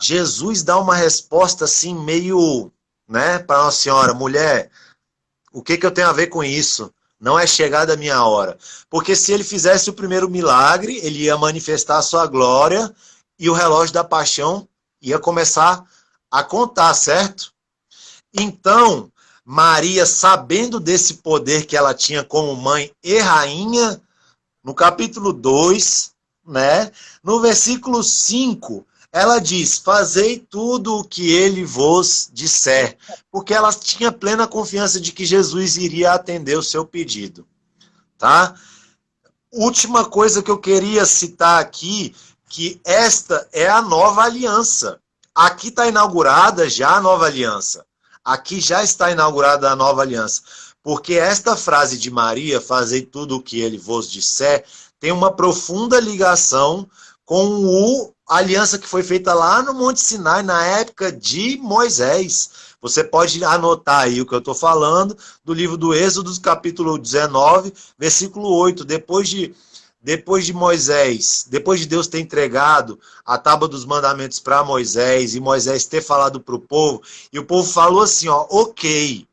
Jesus dá uma resposta assim meio, né, para Nossa Senhora: mulher, o que eu tenho a ver com isso? Não é chegada a minha hora. Porque se ele fizesse o primeiro milagre, ele ia manifestar a sua glória e o relógio da paixão ia começar a contar, certo? Então, Maria, sabendo desse poder que ela tinha como mãe e rainha, no capítulo 2, né, no versículo 5, ela diz: fazei tudo o que ele vos disser. Porque ela tinha plena confiança de que Jesus iria atender o seu pedido. Tá? Última coisa que eu queria citar aqui, que esta é a nova aliança. Aqui está inaugurada já a nova aliança. Aqui já está inaugurada a nova aliança. Porque esta frase de Maria, fazei tudo o que ele vos disser, tem uma profunda ligação com a aliança que foi feita lá no Monte Sinai, na época de Moisés. Você pode anotar aí o que eu estou falando, do livro do Êxodo, capítulo 19, versículo 8. Depois de Moisés, depois de Deus ter entregado a tábua dos mandamentos para Moisés, e Moisés ter falado para o povo, e o povo falou assim, ó, ok.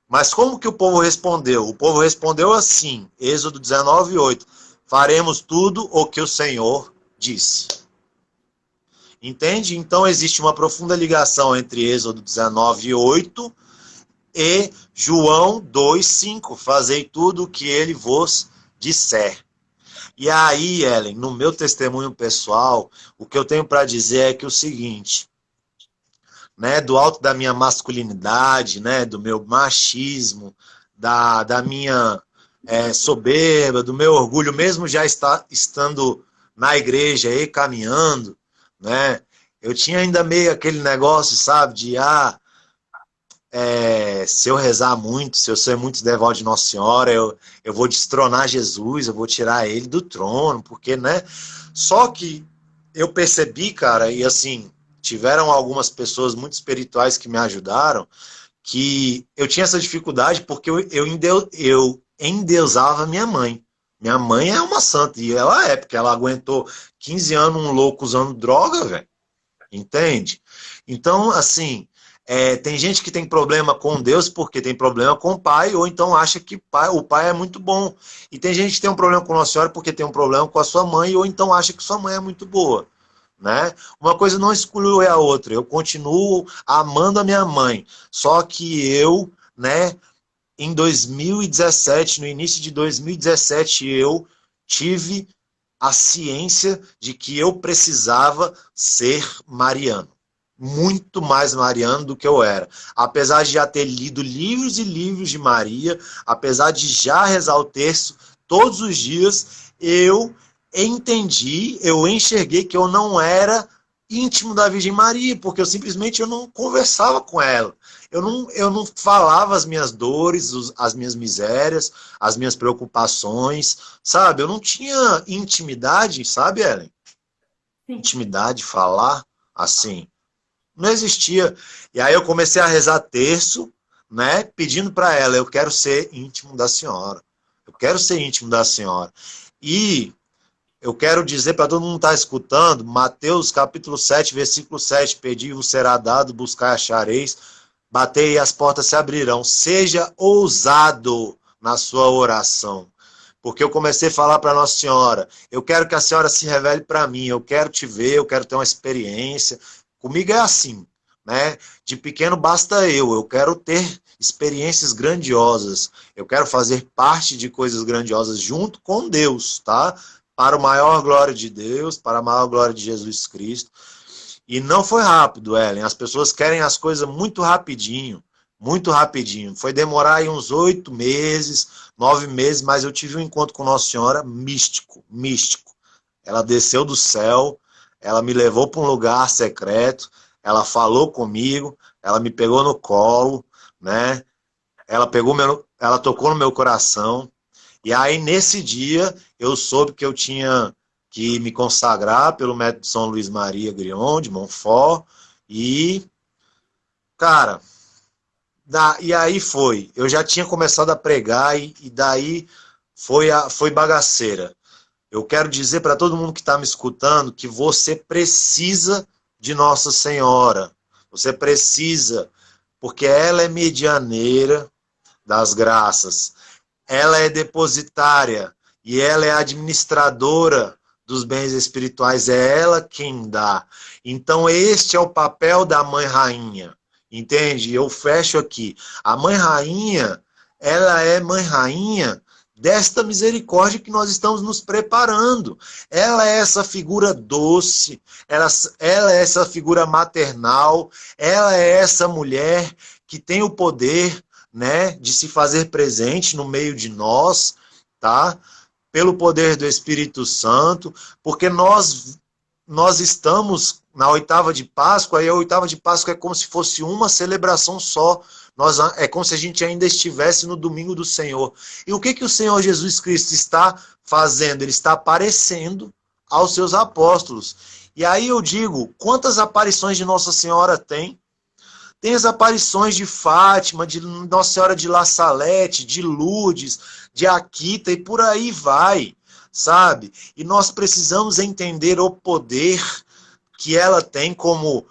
Mas como que o povo respondeu? O povo respondeu assim, Êxodo 19, 8. Faremos tudo o que o Senhor disse. Entende? Então existe uma profunda ligação entre Êxodo 19, 8 e João 2, 5. Fazei tudo o que ele vos disser. E aí, Ellen, no meu testemunho pessoal, o que eu tenho para dizer é que o seguinte, né, do alto da minha masculinidade, né, do meu machismo, da minha soberba, do meu orgulho, mesmo já estando na igreja e caminhando, né, eu tinha ainda meio aquele negócio, sabe, de se eu rezar muito, se eu ser muito devoto de Nossa Senhora, eu vou destronar Jesus, eu vou tirar ele do trono, porque, né? Só que eu percebi, cara, e assim, tiveram algumas pessoas muito espirituais que me ajudaram, que eu tinha essa dificuldade porque eu endeusava minha mãe. Minha mãe é uma santa, e ela é, porque ela aguentou 15 anos um louco usando droga, velho. Entende? Então, assim... tem gente que tem problema com Deus porque tem problema com o pai, ou então acha que o pai é muito bom. E tem gente que tem um problema com Nossa Senhora porque tem um problema com a sua mãe, ou então acha que sua mãe é muito boa. né? Uma coisa não exclui a outra. Eu continuo amando a minha mãe. Só que eu, né, em 2017, no início de 2017, eu tive a ciência de que eu precisava ser mariano. Muito mais mariano do que eu era. Apesar de já ter lido livros e livros de Maria, apesar de já rezar o terço todos os dias, eu entendi, eu enxerguei que eu não era íntimo da Virgem Maria, porque eu não conversava com ela. Eu não falava as minhas dores, as minhas misérias, as minhas preocupações, sabe? Eu não tinha intimidade, sabe, Ellen? Sim. Intimidade, falar assim. Não existia. E aí eu comecei a rezar terço, né? Pedindo para ela, eu quero ser íntimo da senhora. Eu quero ser íntimo da senhora. E eu quero dizer para todo mundo que está escutando, Mateus capítulo 7, versículo 7, pedi-vos será dado, buscai achareis, batei e as portas se abrirão. Seja ousado na sua oração. Porque eu comecei a falar para Nossa Senhora, eu quero que a senhora se revele para mim, eu quero te ver, eu quero ter uma experiência. Comigo é assim, né? De pequeno basta eu quero ter experiências grandiosas, eu quero fazer parte de coisas grandiosas junto com Deus, tá? Para a maior glória de Deus, para a maior glória de Jesus Cristo. E não foi rápido, Ellen. As pessoas querem as coisas muito rapidinho, muito rapidinho. Foi demorar aí uns 8 meses, 9 meses, mas eu tive um encontro com Nossa Senhora místico, místico. Ela desceu do céu, ela me levou para um lugar secreto, ela falou comigo, ela me pegou no colo, né? Ela tocou no meu coração. E aí, nesse dia, eu soube que eu tinha que me consagrar pelo método São Luís Maria Grion, de Montfort. E, cara, e aí foi. Eu já tinha começado a pregar e daí foi bagaceira. Eu quero dizer para todo mundo que está me escutando que você precisa de Nossa Senhora. Você precisa, porque ela é medianeira das graças. Ela é depositária e ela é administradora dos bens espirituais. É ela quem dá. Então este é o papel da Mãe Rainha. Entende? Eu fecho aqui. A Mãe Rainha, ela é Mãe Rainha desta misericórdia que nós estamos nos preparando. Ela é essa figura doce, ela é essa figura maternal, ela é essa mulher que tem o poder, né, de se fazer presente no meio de nós, tá? Pelo poder do Espírito Santo, porque nós estamos na oitava de Páscoa, e a oitava de Páscoa é como se fosse uma celebração só. É como se a gente ainda estivesse no domingo do Senhor. E o que o Senhor Jesus Cristo está fazendo? Ele está aparecendo aos seus apóstolos. E aí eu digo, quantas aparições de Nossa Senhora tem? Tem as aparições de Fátima, de Nossa Senhora de La Salete, de Lourdes, de Akita e por aí vai, sabe? E nós precisamos entender o poder que ela tem como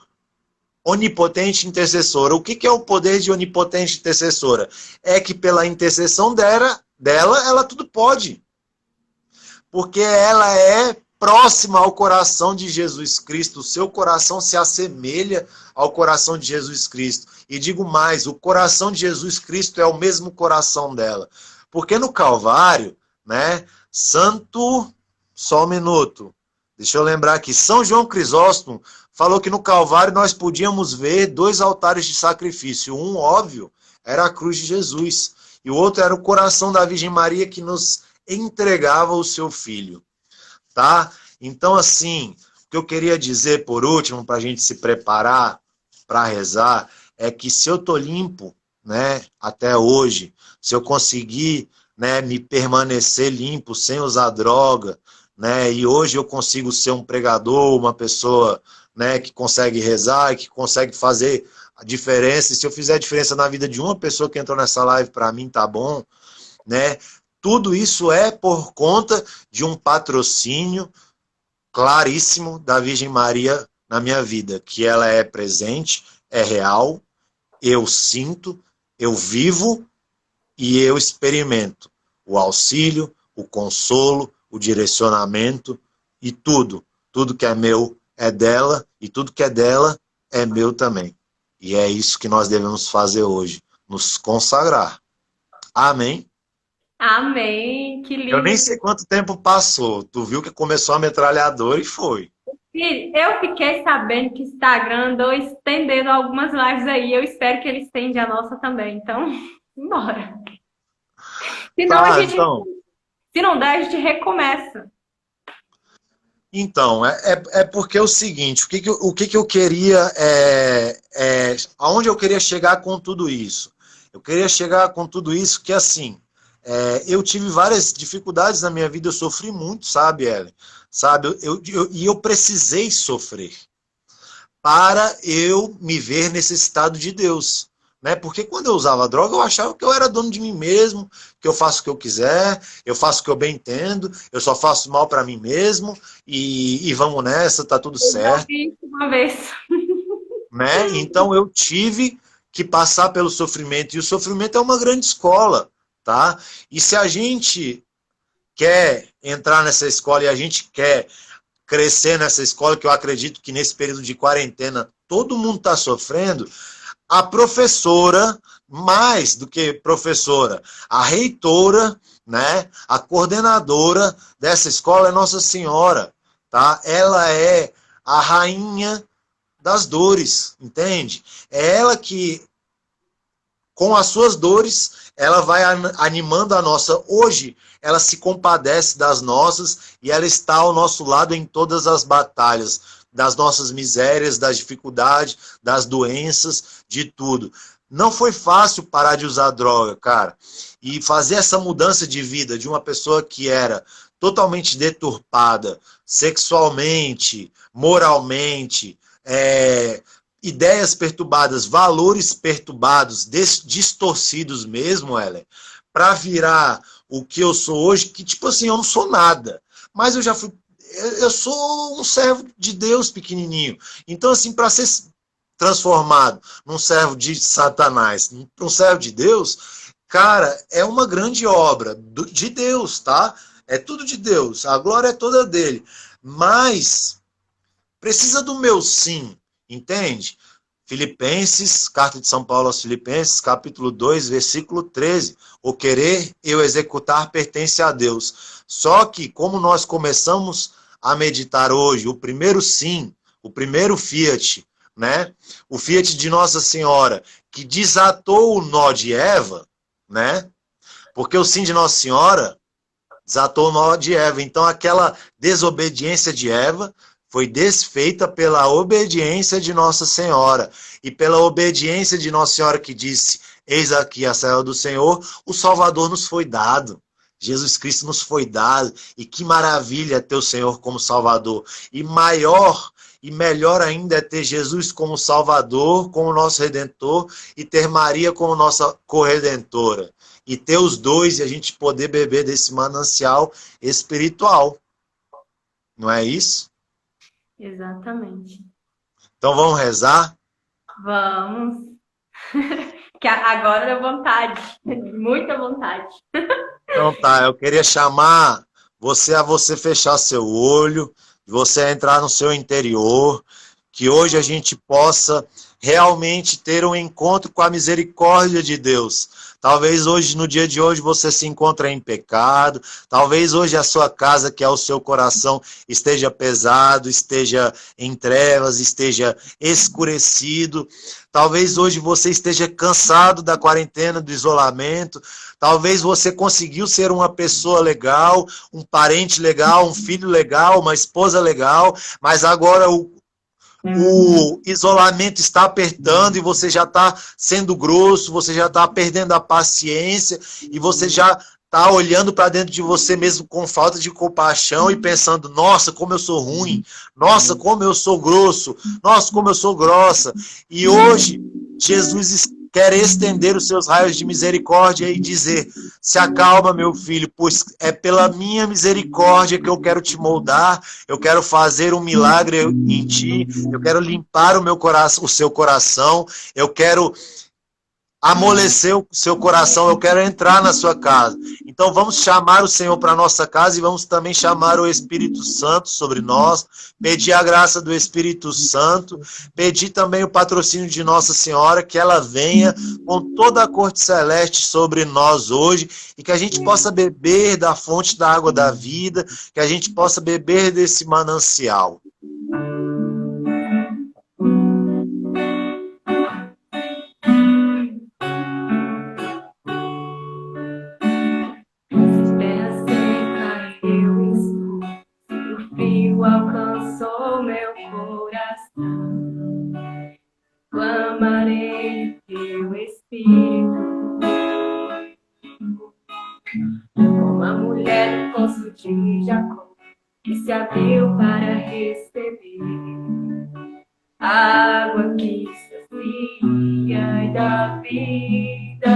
onipotente intercessora. O que é o poder de onipotente intercessora? É que pela intercessão dela, ela tudo pode. Porque ela é próxima ao coração de Jesus Cristo. O seu coração se assemelha ao coração de Jesus Cristo. E digo mais, o coração de Jesus Cristo é o mesmo coração dela. Porque no Calvário, né, só um minuto, deixa eu lembrar aqui, São João Crisóstomo falou que no Calvário nós podíamos ver 2 altares de sacrifício. Um, óbvio, era a cruz de Jesus. E o outro era o coração da Virgem Maria que nos entregava o seu filho. Tá? Então, assim, o que eu queria dizer por último, para a gente se preparar para rezar, é que se eu estou limpo, né, até hoje, se eu conseguir, né, me permanecer limpo sem usar droga, né, e hoje eu consigo ser um pregador, uma pessoa, né, que consegue rezar, que consegue fazer a diferença, e se eu fizer a diferença na vida de uma pessoa que entrou nessa live, para mim tá bom, né? Tudo isso é por conta de um patrocínio claríssimo da Virgem Maria na minha vida, que ela é presente, é real, eu sinto, eu vivo e eu experimento o auxílio, o consolo, o direcionamento e tudo que é meu é dela e tudo que é dela é meu também. E é isso que nós devemos fazer hoje, nos consagrar. Amém? Amém. Que Eu nem lindo. sei quanto tempo passou. Tu viu que começou a metralhadora e foi. Filho, eu fiquei sabendo que o Instagram andou estendendo algumas lives aí. Eu espero que ele estende a nossa também. Então, bora. Senão a Tá, gente, então. se não der, a gente recomeça. Então, é porque é o seguinte, o que eu queria, aonde eu queria chegar com tudo isso? Eu queria chegar com tudo isso que, assim, eu tive várias dificuldades na minha vida, eu sofri muito, sabe, Ellen? Sabe, e eu precisei sofrer para eu me ver necessitado de Deus. Né? Porque quando eu usava droga, eu achava que eu era dono de mim mesmo, que eu faço o que eu quiser, eu faço o que eu bem entendo, eu só faço mal para mim mesmo, e vamos nessa, tá tudo Eu já certo. ouvi isso uma vez. Né? Então eu tive que passar pelo sofrimento, e o sofrimento é uma grande escola. Tá? E se a gente quer entrar nessa escola e a gente quer crescer nessa escola, que eu acredito que nesse período de quarentena todo mundo está sofrendo, a professora, mais do que professora, a reitora, né, a coordenadora dessa escola é Nossa Senhora, tá? Ela é a rainha das dores, entende? É ela que, com as suas dores, ela vai animando a nossa. Hoje, ela se compadece das nossas e ela está ao nosso lado em todas as batalhas, das nossas misérias, das dificuldades, das doenças, de tudo. Não foi fácil parar de usar droga, cara. E fazer essa mudança de vida de uma pessoa que era totalmente deturpada, sexualmente, moralmente, ideias perturbadas, valores perturbados, distorcidos mesmo, Ellen, para virar o que eu sou hoje, que tipo assim, eu não sou nada. Mas eu sou um servo de Deus pequenininho. Então assim, para ser transformado num servo de Satanás, para um servo de Deus, cara, é uma grande obra de Deus, tá? É tudo de Deus, a glória é toda dele. Mas precisa do meu sim, entende? Filipenses, carta de São Paulo aos Filipenses, capítulo 2, versículo 13. O querer e o executar pertence a Deus. Só que, como nós começamos a meditar hoje, o primeiro sim, o primeiro fiat, né? O fiat de Nossa Senhora, que desatou o nó de Eva, né? Porque o sim de Nossa Senhora desatou o nó de Eva. Então, aquela desobediência de Eva foi desfeita pela obediência de Nossa Senhora. E pela obediência de Nossa Senhora que disse, eis aqui a serva do Senhor, o Salvador nos foi dado. Jesus Cristo nos foi dado. E que maravilha ter o Senhor como Salvador. E maior e melhor ainda é ter Jesus como Salvador, como nosso Redentor, e ter Maria como nossa corredentora. E ter os dois e a gente poder beber desse manancial espiritual. Não é isso? Exatamente. Então vamos rezar? Vamos. Que agora deu vontade. Muita vontade. Então tá, eu queria chamar você a você fechar seu olho, você a entrar no seu interior, que hoje a gente possa realmente ter um encontro com a misericórdia de Deus. Talvez hoje, no dia de hoje, você se encontre em pecado. Talvez hoje a sua casa, que é o seu coração, esteja pesado, esteja em trevas, esteja escurecido. Talvez hoje você esteja cansado da quarentena, do isolamento. Talvez você conseguiu ser uma pessoa legal, um parente legal, um filho legal, uma esposa legal, mas agora o isolamento está apertando e você já está sendo grosso, você já está perdendo a paciência e você já está olhando para dentro de você mesmo com falta de compaixão e pensando, nossa, como eu sou ruim, nossa, como eu sou grosso, nossa, como eu sou grossa. E hoje, Jesus quer estender os seus raios de misericórdia e dizer, se acalma, meu filho, pois é pela minha misericórdia que eu quero te moldar, eu quero fazer um milagre em ti, eu quero limpar o meu coração, o seu coração, eu quero amolecer o seu coração, eu quero entrar na sua casa. Então vamos chamar o Senhor para a nossa casa e vamos também chamar o Espírito Santo sobre nós, pedir a graça do Espírito Santo, pedir também o patrocínio de Nossa Senhora, que ela venha com toda a corte celeste sobre nós hoje e que a gente possa beber da fonte da água da vida, que a gente possa beber desse manancial. Alcançou meu coração, clamarei teu Espírito, como a mulher do poço de Jacó, que se abriu para receber a água que sacia e dá vida.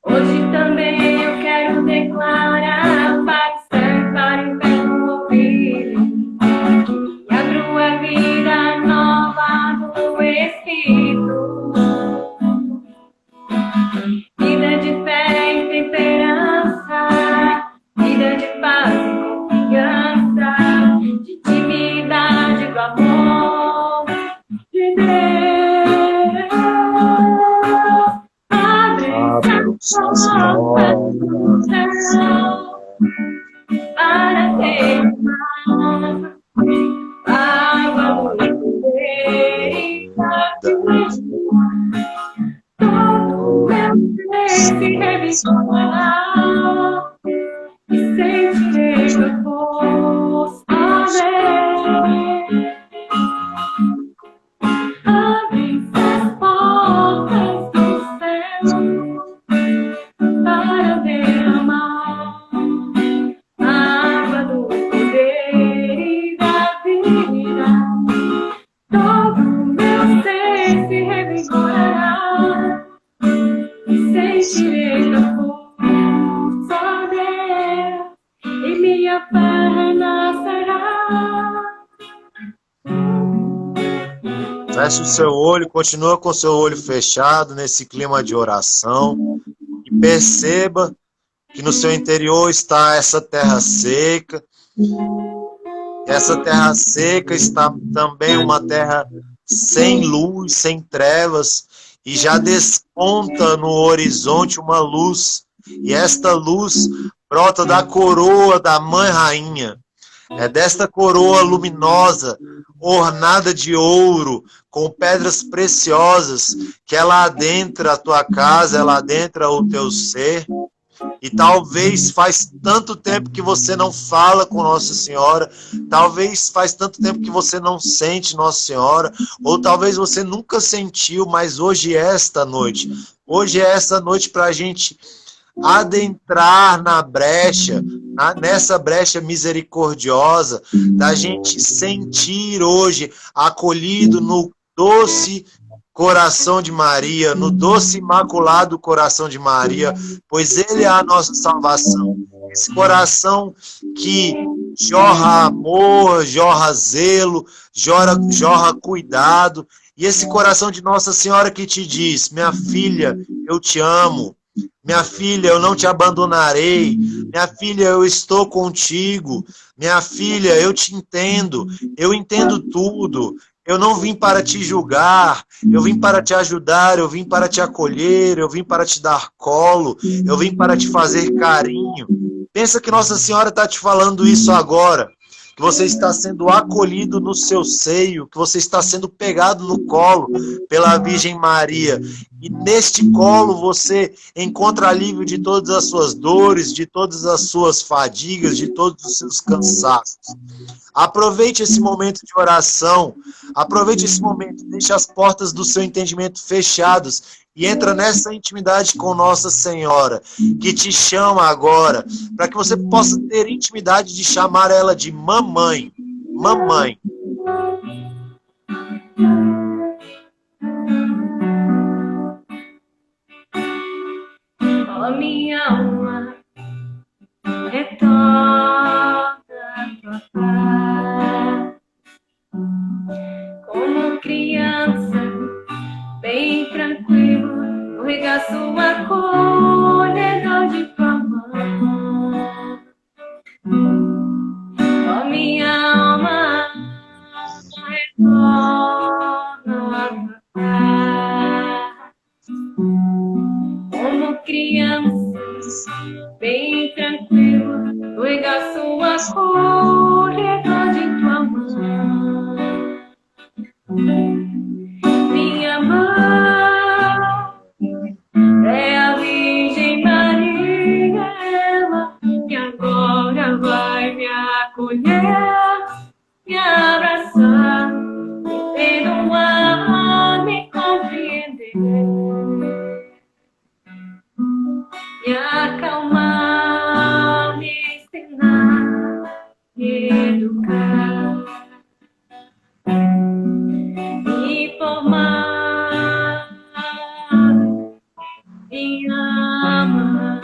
Hoje também eu quero declarar para o céu, para o inferno ouvir, e abro a vida nova do Espírito, vida de fé e temperança, vida de paz e confiança, de intimidade do amor de Deus. Abre as portas do céu para ter água do poder e da vida. Todo meu ser se revigorará e sentirei meu força. Abre as portas do céu para derramar a água do poder e da vida. Todo meu ser se revigorará e sentirei meu força, Deus, e minha fé renascerá. Feche o seu olho, continua com o seu olho fechado nesse clima de oração e perceba que no seu interior está essa terra seca. Essa terra seca está também uma terra sem luz, sem trevas, e já desponta no horizonte uma luz, e esta luz brota da coroa da Mãe Rainha. É desta coroa luminosa, ornada de ouro, com pedras preciosas, que ela adentra a tua casa, ela adentra o teu ser. E talvez faz tanto tempo que você não fala com Nossa Senhora, talvez faz tanto tempo que você não sente Nossa Senhora, ou talvez você nunca sentiu, mas hoje é esta noite. Hoje é essa noite para a gente adentrar na brecha, nessa brecha misericordiosa, da gente sentir hoje acolhido no doce coração de Maria, no doce imaculado coração de Maria, pois Ele é a nossa salvação. Esse coração que jorra amor, jorra zelo, jorra cuidado, e esse coração de Nossa Senhora que te diz: minha filha, eu te amo. Minha filha, eu não te abandonarei. Minha filha, eu estou contigo. Minha filha, eu te entendo. Eu entendo tudo. Eu não vim para te julgar. Eu vim para te ajudar. Eu vim para te acolher. Eu vim para te dar colo. Eu vim para te fazer carinho. Pensa que Nossa Senhora está te falando isso agora. Que você está sendo acolhido no seu seio, que você está sendo pegado no colo pela Virgem Maria. E neste colo você encontra alívio de todas as suas dores, de todas as suas fadigas, de todos os seus cansaços. Aproveite esse momento de oração, aproveite esse momento, deixe as portas do seu entendimento fechadas e entra nessa intimidade com Nossa Senhora, que te chama agora, para que você possa ter intimidade de chamar ela de mamãe. Mamãe. Ó minha alma, retorna a tua paz. Como criança, bem tranquilo, bem tranquilo, luiga sua cor, redor de tua mão. Minha mão é a Virgem Maria, ela que agora vai me acolher, me abraçar, me perdoar, me compreender, me acalmar, me ensinar, me educar, me formar, me amar,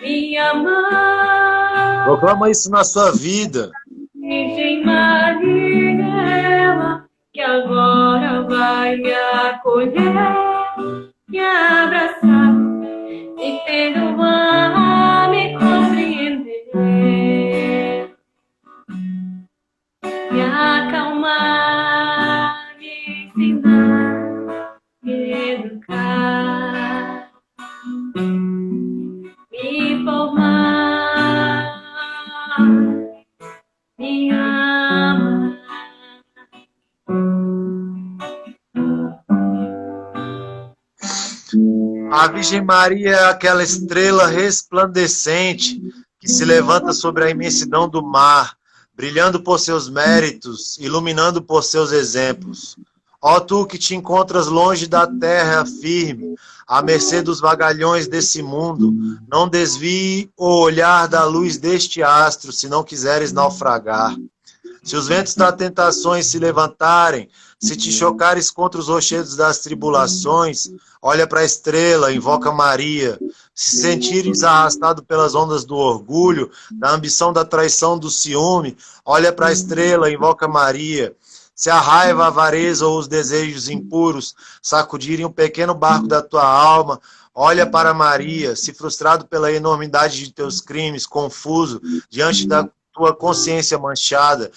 me amar. Proclama isso na sua vida. Virgem Maria, ela que agora vai me acolher, me abraçar, me perdoar, me compreender, me acalmar, me ensinar, me educar, me formar, me amar. A Virgem Maria é aquela estrela resplandecente que se levanta sobre a imensidão do mar, brilhando por seus méritos, iluminando por seus exemplos. Ó tu que te encontras longe da terra firme, à mercê dos vagalhões desse mundo, não desvie o olhar da luz deste astro, se não quiseres naufragar. Se os ventos das tentações se levantarem, se te chocares contra os rochedos das tribulações, olha para a estrela, invoca Maria. Se sentires arrastado pelas ondas do orgulho, da ambição, da traição, do ciúme, olha para a estrela, invoca Maria. Se a raiva, a avareza ou os desejos impuros sacudirem um pequeno barco da tua alma, olha para Maria. Se frustrado pela enormidade de teus crimes, confuso, diante da tua consciência manchada,